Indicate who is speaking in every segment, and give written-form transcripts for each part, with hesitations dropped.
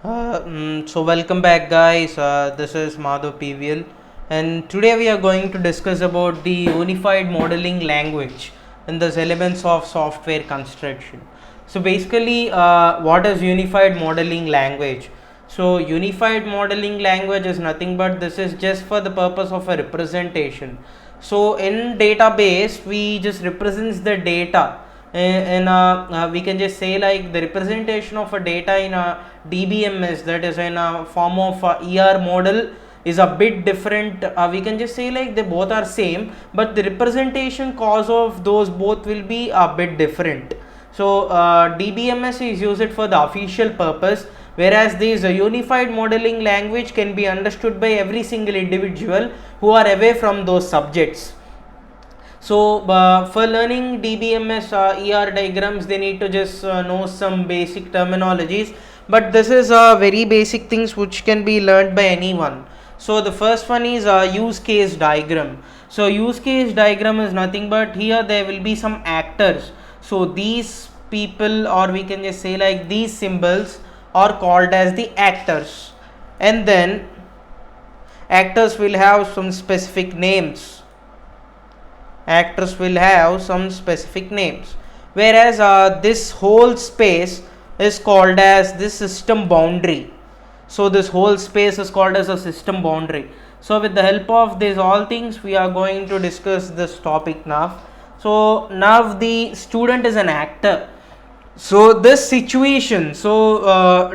Speaker 1: So welcome back, guys. This is Madhav PVL, and today we are going to discuss about the unified modeling language and the elements of software construction. So basically, what is unified modeling language? So unified modeling language is nothing but this is just for the purpose of a representation. So in database, we just represents the data we can just say like the representation of a data in a DBMS, that is in a form of a ER model, is a bit different. We can just say like they both are same, but the representation cause of those both will be a bit different. So DBMS is used for the official purpose, whereas this unified modeling language can be understood by every single individual who are away from those subjects. So for learning DBMS ER diagrams, they need to just know some basic terminologies, but this is very basic things which can be learned by anyone. So the first one is use case diagram. So use case diagram is nothing but here there will be some actors. So these people, or we can just say like these symbols are called as the actors, and then actors will have some specific names. Actors will have some specific names, whereas this whole space is called as the system boundary. So this whole space is called as a system boundary. So with the help of these all things, we are going to discuss this topic now. So now the student is an actor. So this situation,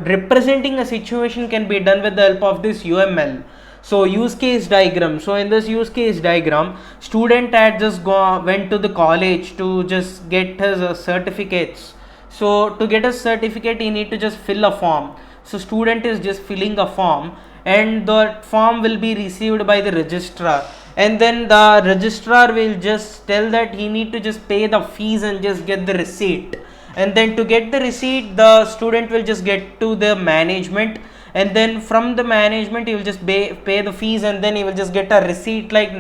Speaker 1: representing a situation can be done with the help of this UML. So use case diagram. So in this use case diagram, student had just went to the college to just get his certificates. So to get a certificate, he need to just fill a form. So student is just filling a form, and the form will be received by the registrar, and then the registrar will just tell that he need to just pay the fees and just get the receipt. And then to get the receipt, the student will just get to the management, and then from the management he will just pay the fees, and then he will just get a receipt like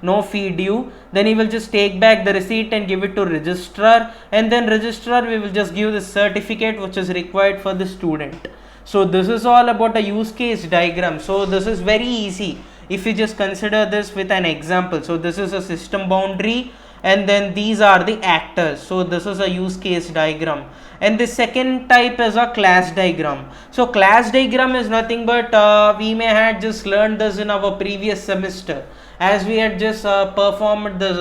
Speaker 1: no fee due. Then he will just take back the receipt and give it to registrar, and then registrar we will just give the certificate which is required for the student. So this is all about a use case diagram. So this is very easy if you just consider this with an example. So this is a system boundary, and then these are the actors. So this is a use case diagram, and the second type is a class diagram. So class diagram is nothing but we may have just learned this in our previous semester, as we had just performed this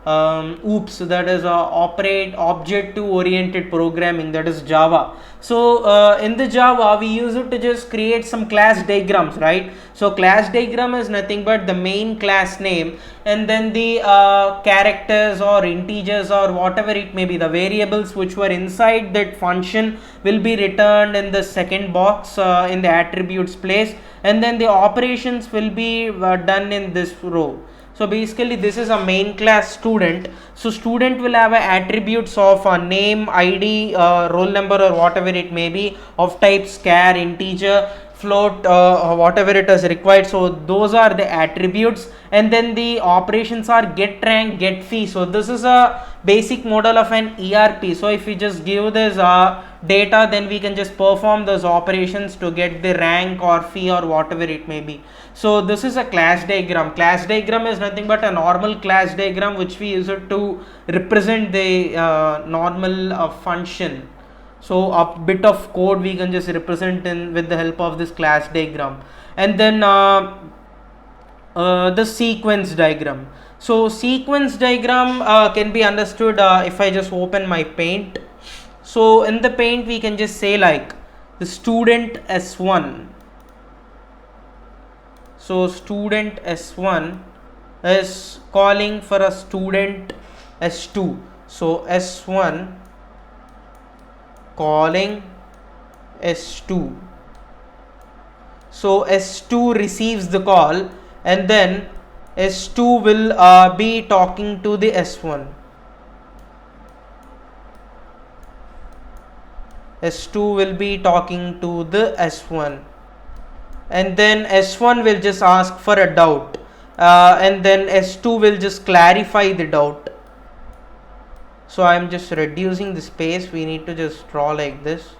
Speaker 1: OOPS, that is object oriented programming, that is Java. So in the Java we use it to just create some class diagrams, right? So class diagram is nothing but the main class name, and then the characters or integers or whatever it may be, the variables which were inside that function will be returned in the second box in the attributes place, and then the operations will be done in this row. So basically this is a main class student. So student will have attributes of a name, ID, roll number or whatever it may be, of type char, integer, float, whatever it is required. So those are the attributes, and then the operations are get rank, get fee. So this is a basic model of an ERP. So if we just give this data, then we can just perform those operations to get the rank or fee or whatever it may be. So this is a class diagram. Class diagram is nothing but a normal class diagram which we use it to represent the normal function. So a bit of code we can just represent in with the help of this class diagram. And then the sequence diagram. So sequence diagram can be understood if I just open my paint. So in the paint we can just say like the student S1. So student S1 is calling for a student S2. So S1 calling S2. So S2 receives the call, and then S2 will be talking to the S1. S2 will be talking to the S1, and then S1 will just ask for a doubt, and then S2 will just clarify the doubt. So I am just reducing the space. We need to just draw like this.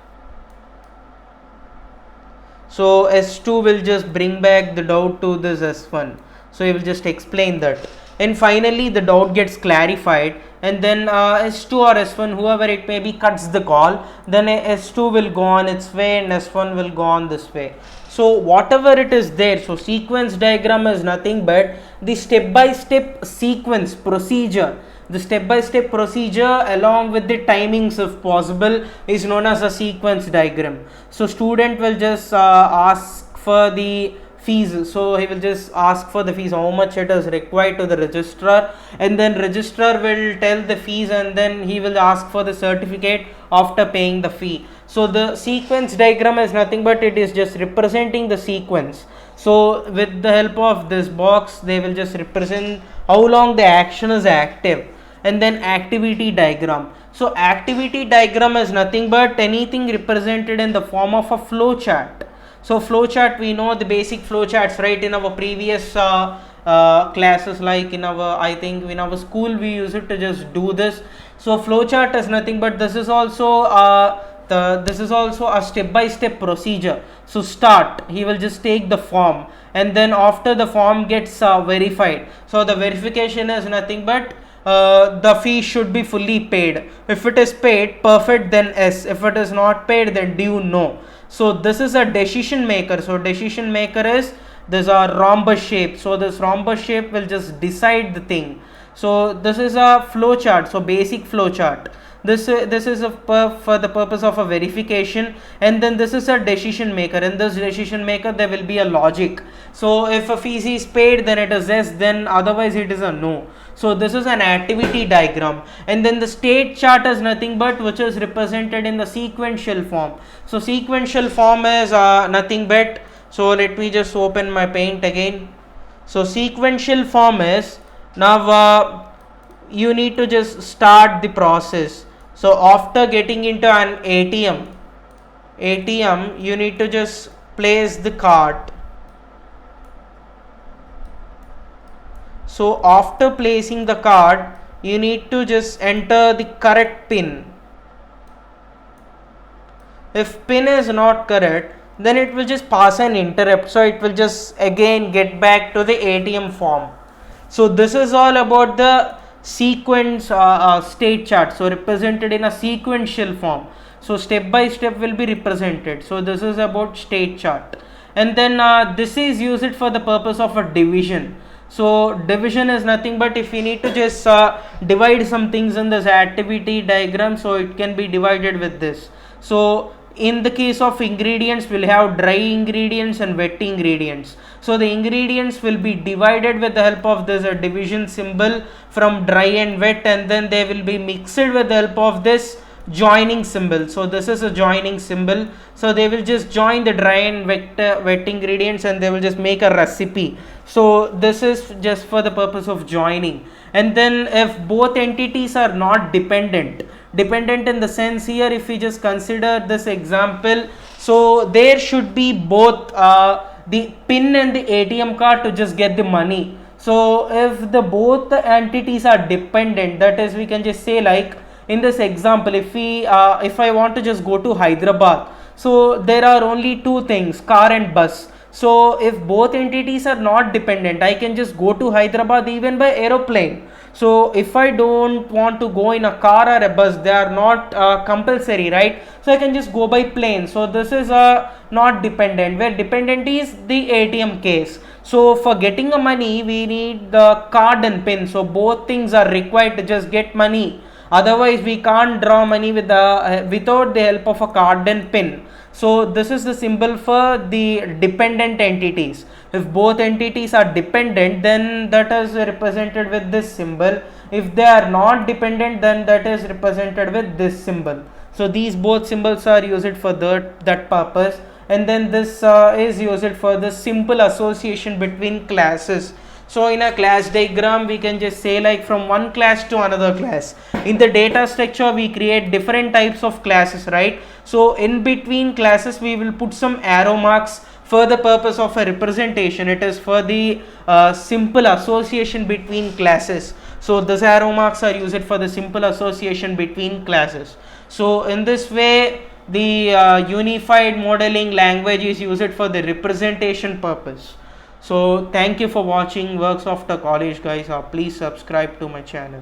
Speaker 1: So S2 will just bring back the doubt to this S1. So he will just explain that, and finally the doubt gets clarified, and then S2 or S1, whoever it may be, cuts the call. Then S2 will go on its way and S1 will go on this way. So whatever it is there, so sequence diagram is nothing but the step by step sequence procedure. The step by step procedure along with the timings if possible is known as a sequence diagram. So student will just ask for the fees. So he will just ask for the fees, how much it is required to the registrar, and then registrar will tell the fees, and then he will ask for the certificate after paying the fee. So the sequence diagram is nothing but it is just representing the sequence. So with the help of this box they will just represent how long the action is active. And then activity diagram. So activity diagram is nothing but anything represented in the form of a flow chart. So flow chart, we know the basic flow charts, right? In our previous classes, like in our, I think in our school we used to just do this. So flow chart is nothing but this is also a step by step procedure. So start, he will just take the form, and then after the form gets verified. So the verification is nothing but the fee should be fully paid. If it is paid, perfect, then yes. If it is not paid, then due, no. So this is a decision maker. So decision maker is this a rhombus shape. So this rhombus shape will just decide the thing. So this is a flow chart. So basic flow chart. This is for the purpose of a verification, and then this is a decision maker. In this decision maker there will be a logic. So if a fee is paid, then it is yes, then otherwise it is a no. So this is an activity diagram. And then the state chart is nothing but which is represented in the sequential form. So sequential form is nothing but, so let me just open my paint again. So sequential form is, now you need to just start the process. So after getting into an ATM, you need to just place the card. So after placing the card, you need to just enter the correct pin. If pin is not correct, then it will just pass an interrupt. So it will just again get back to the ATM form. So this is all about the sequence state chart. So represented in a sequential form. So step by step will be represented. So this is about state chart. And then this is used for the purpose of a division. So division is nothing but if we need to just divide some things in this activity diagram, so it can be divided with this. So in the case of ingredients, we'll have dry ingredients and wet ingredients. So the ingredients will be divided with the help of this division symbol from dry and wet, and then they will be mixed with the help of this joining symbol. So this is a joining symbol. So they will just join the dry and wet ingredients, and they will just make a recipe. So this is just for the purpose of joining. And then if both entities are not dependent in the sense, here if we just consider this example, so there should be both the pin and the ATM card to just get the money. So if the both the entities are dependent, that is, we can just say, like in this example, if I want to just go to Hyderabad, so there are only two things, car and bus. So if both entities are not dependent, I can just go to Hyderabad even by aeroplane. So if I don't want to go in a car or a bus, they are not compulsory, right? So I can just go by plane. So this is not dependent, where dependent is the ATM case. So for getting a money, we need the card and pin. So both things are required to just get money. Otherwise we can't draw money with without the help of a card and pin. So this is the symbol for the dependent entities. If both entities are dependent, then that is represented with this symbol. If they are not dependent, then that is represented with this symbol. So these both symbols are used for that purpose. And then this is used for the simple association between classes. So in a class diagram, we can just say, like from one class to another class. In the data structure, we create different types of classes, right? So in between classes, we will put some arrow marks for the purpose of a representation. It is for the simple association between classes. So these arrow marks are used for the simple association between classes. So in this way, the unified modeling language is used for the representation purpose. So thank you for watching Works of the College, guys. Please subscribe to my channel.